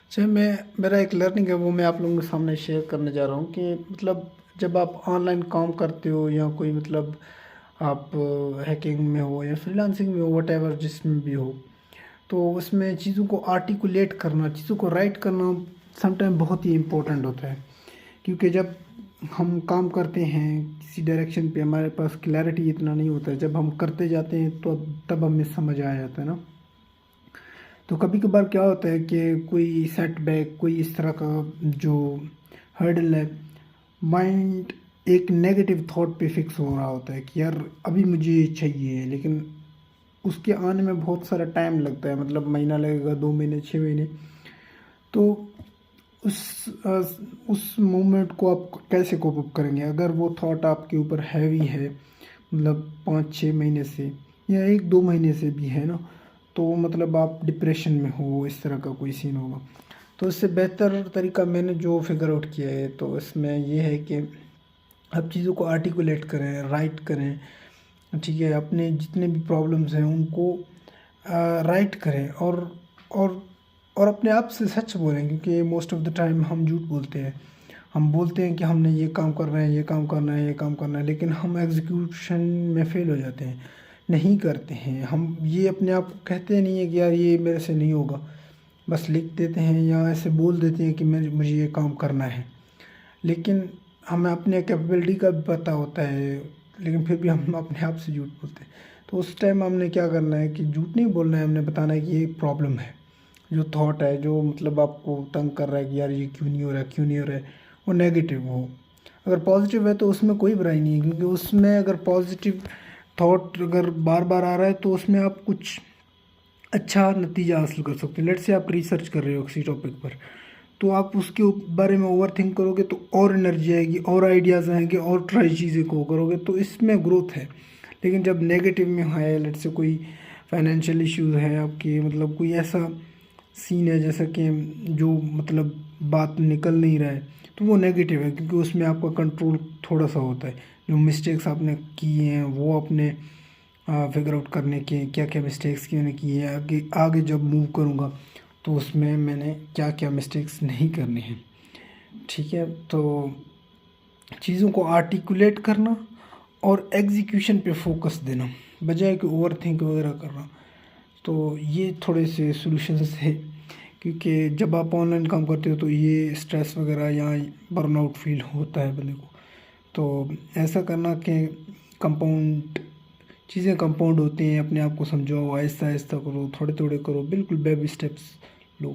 अच्छा, मैं मेरा एक लर्निंग है वो मैं आप लोगों के सामने शेयर करने जा रहा हूँ कि मतलब जब आप ऑनलाइन काम करते हो या कोई मतलब आप हैकिंग में हो या फ्रीलांसिंग में हो, वटेवर जिसमें भी हो, तो उसमें चीज़ों को आर्टिकुलेट करना, चीज़ों को राइट करना समटाइम बहुत ही इम्पोर्टेंट होता है। क्योंकि जब हम काम करते हैं किसी डायरेक्शन पे हमारे पास क्लैरिटी इतना नहीं होता है, जब हम करते जाते हैं तो तब हमें समझ आ जाता है ना। तो कभी कभार क्या होता है कि कोई सेटबैक, कोई इस तरह का जो हर्डल है, माइंड एक नेगेटिव थॉट पे फिक्स हो रहा होता है कि यार अभी मुझे ये चाहिए, लेकिन उसके आने में बहुत सारा टाइम लगता है, मतलब महीना लगेगा, 2 महीने, 6 महीने। तो उस अ, उस मोमेंट को आप कैसे कोप अप करेंगे अगर वो थॉट आपके ऊपर हैवी है, मतलब 5-6 महीने से या 1-2 महीने से भी है ना। तो मतलब आप डिप्रेशन में हो, इस तरह का कोई सीन होगा। तो इससे बेहतर तरीका मैंने जो फिगर आउट किया है तो इसमें ये है कि आप चीज़ों को आर्टिकुलेट करें, राइट करें। ठीक है, अपने जितने भी प्रॉब्लम्स हैं उनको राइट करें, और और अपने आप से सच बोलें, क्योंकि मोस्ट ऑफ द टाइम हम झूठ बोलते हैं। हम बोलते हैं कि हमने ये काम करना है, ये काम करना है, ये काम करना है, लेकिन हम एग्जीक्यूशन में फेल हो जाते हैं, नहीं करते हैं। हम ये अपने आप को कहते नहीं है कि यार ये मेरे से नहीं होगा, बस लिख देते हैं या ऐसे बोल देते हैं कि मुझे ये काम करना है, लेकिन हमें अपने कैपेबिलिटी का भी पता होता है, लेकिन फिर भी हम अपने आप से झूठ बोलते हैं। तो उस टाइम हमने क्या करना है कि झूठ नहीं बोलना है, हमने बताना है कि ये प्रॉब्लम है, जो थॉट है जो मतलब आपको तंग कर रहा है कि यार ये क्यों नहीं हो रहा है, क्यों नहीं हो रहा है, वो नेगेटिव हो। अगर पॉजिटिव है तो उसमें कोई बुराई नहीं है, क्योंकि उसमें अगर पॉजिटिव थॉट अगर बार बार आ रहा है तो उसमें आप कुछ अच्छा नतीजा हासिल कर सकते हैं। लेट्स से आप रिसर्च कर रहे हो किसी टॉपिक पर, तो आप उसके बारे में ओवर थिंक करोगे तो और एनर्जी आएगी, और आइडियाज़ आएंगे, और ट्राई चीज़ें को करोगे, तो इसमें ग्रोथ है। लेकिन जब नेगेटिव में है, लेट्स से कोई फाइनेंशियल इश्यूज है आपके, मतलब कोई ऐसा सीन है जैसा कि जो मतलब बात निकल नहीं रहा है, तो वो नेगेटिव है, क्योंकि उसमें आपका कंट्रोल थोड़ा सा होता है। जो मिस्टेक्स आपने किए हैं वो अपने फिगर आउट करने के, क्या क्या मिस्टेक्स की मैंने की है, आगे आगे जब मूव करूँगा तो उसमें मैंने क्या क्या मिस्टेक्स नहीं करने हैं। ठीक है, तो चीज़ों को आर्टिकुलेट करना और एग्जीक्यूशन पे फोकस देना, बजाय कि ओवर थिंक वगैरह करना। तो ये थोड़े से सॉल्यूशंस है, क्योंकि जब आप ऑनलाइन काम करते हो तो ये स्ट्रेस वगैरह या बर्नआउट फील होता है बंदे को। तो ऐसा करना कि कंपाउंड चीज़ें कंपाउंड होती हैं, अपने आप को समझाओ, आहिस्ता आहिस्ता करो, थोड़े थोड़े करो, बिल्कुल बेबी स्टेप्स लो।